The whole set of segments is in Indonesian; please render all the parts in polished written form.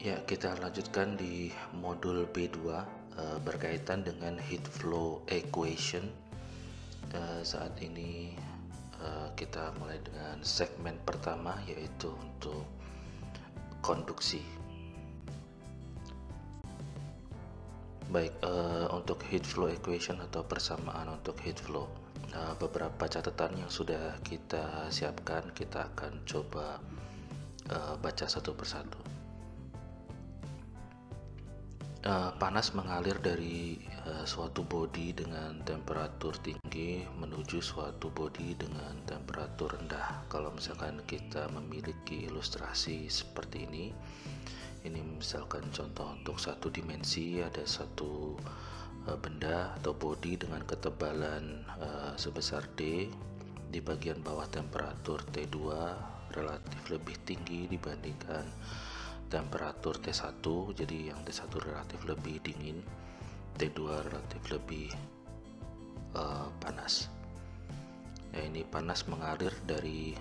Ya, kita lanjutkan di modul B2 berkaitan dengan heat flow equation. Saat ini kita mulai dengan segmen pertama, yaitu untuk konduksi. Baik, untuk heat flow equation atau persamaan untuk heat flow, beberapa catatan yang sudah kita siapkan, kita akan coba baca satu persatu. Panas mengalir dari suatu bodi dengan temperatur tinggi menuju suatu bodi dengan temperatur rendah. Kalau misalkan kita memiliki ilustrasi seperti ini misalkan contoh untuk satu dimensi, ada satu benda atau bodi dengan ketebalan sebesar D. Di bagian bawah temperatur T2 relatif lebih tinggi dibandingkan temperatur T1, jadi yang T1 relatif lebih dingin, T2 relatif lebih panas. Ya, ini panas mengalir dari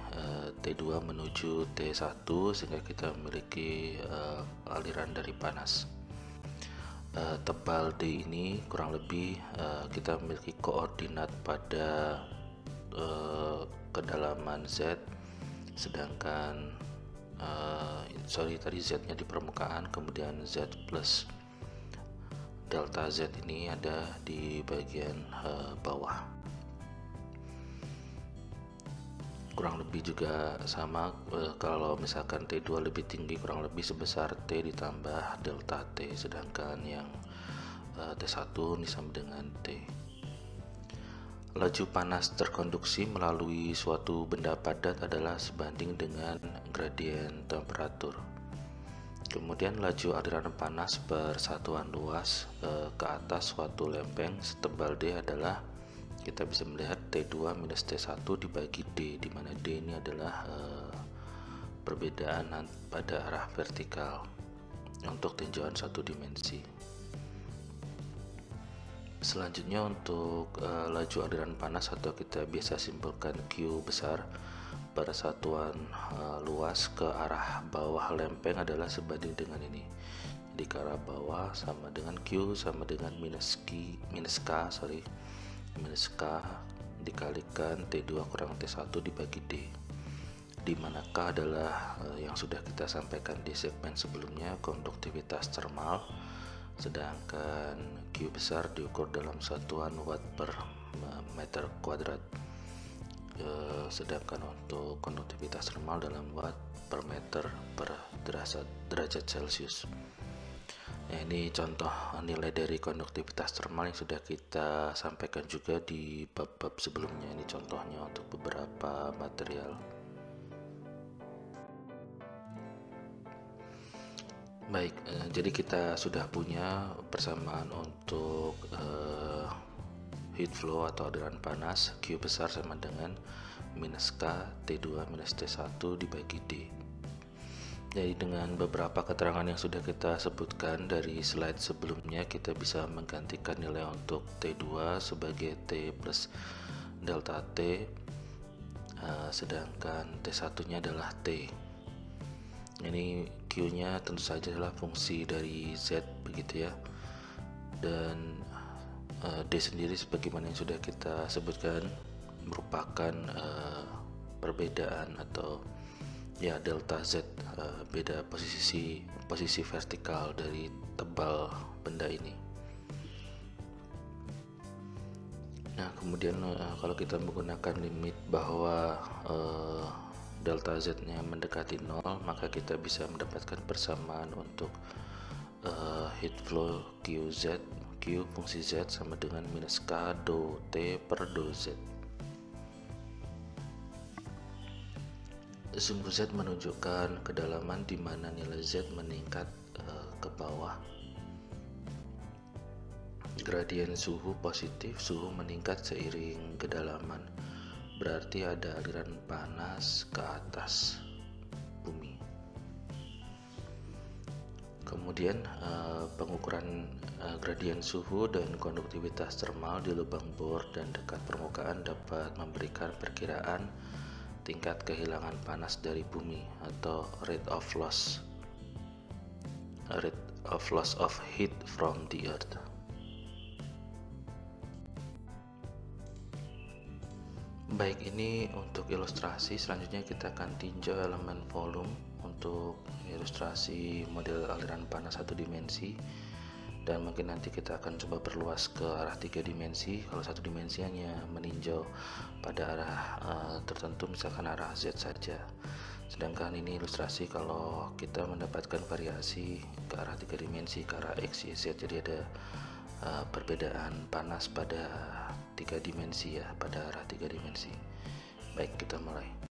T2 menuju T1 sehingga kita memiliki aliran dari panas. Tebal D ini kurang lebih kita memiliki koordinat pada kedalaman Z, sedangkan tadi Z nya di permukaan, kemudian Z plus delta Z ini ada di bagian bawah. Kurang lebih juga sama kalau misalkan T2 lebih tinggi, kurang lebih sebesar T ditambah delta T, sedangkan yang T1 ini sama dengan T. Laju panas terkonduksi melalui suatu benda padat adalah sebanding dengan gradien temperatur. Kemudian laju aliran panas per satuan luas ke atas suatu lempeng setebal D adalah, kita bisa melihat T2 minus T1 dibagi D, di mana D ini adalah perbedaan pada arah vertikal untuk tinjauan satu dimensi. Selanjutnya untuk laju aliran panas atau kita biasa simpulkan Q besar pada satuan luas ke arah bawah lempeng adalah sebanding dengan ini. Jadi ke arah bawah sama dengan Q sama dengan minus K dikalikan T2 kurang T1 dibagi D, di mana K adalah yang sudah kita sampaikan di segmen sebelumnya, konduktivitas termal, sedangkan Q besar diukur dalam satuan watt per meter kuadrat, sedangkan untuk konduktivitas termal dalam watt per meter per derajat Celcius. Nah, ini contoh nilai dari konduktivitas termal yang sudah kita sampaikan juga di bab-bab sebelumnya. Ini contohnya untuk beberapa material. Baik, jadi kita sudah punya persamaan untuk heat flow atau aliran panas. Q besar sama dengan minus K T2 minus T1 dibagi D. Jadi dengan beberapa keterangan yang sudah kita sebutkan dari slide sebelumnya, kita bisa menggantikan nilai untuk T2 sebagai T plus delta T, sedangkan T1 nya adalah T. Ini Q nya tentu saja adalah fungsi dari Z begitu ya, dan D sendiri sebagaimana yang sudah kita sebutkan merupakan perbedaan atau ya delta Z, beda posisi vertikal dari tebal benda ini. Nah, kemudian kalau kita menggunakan limit bahwa delta Z nya mendekati 0, maka kita bisa mendapatkan persamaan untuk heat flow QZ, Q fungsi Z sama dengan minus K dou T per dou Z. Sumbu Z menunjukkan kedalaman di mana nilai Z meningkat ke bawah. Gradien suhu positif, suhu meningkat seiring kedalaman, berarti ada aliran panas ke atas bumi. Kemudian pengukuran gradien suhu dan konduktivitas termal di lubang bor dan dekat permukaan dapat memberikan perkiraan tingkat kehilangan panas dari bumi atau rate of loss. rate of loss of heat from the earth. Baik, ini untuk ilustrasi. Selanjutnya kita akan tinjau elemen volume untuk ilustrasi model aliran panas satu dimensi, dan mungkin nanti kita akan coba perluas ke arah 3 dimensi. Kalau satu dimensi hanya meninjau pada arah tertentu, misalkan arah Z saja. Sedangkan ini ilustrasi kalau kita mendapatkan variasi ke arah 3 dimensi, ke arah X, Y, Z. Jadi ada perbedaan panas pada 3 dimensi ya, pada arah 3 dimensi. Baik, kita mulai.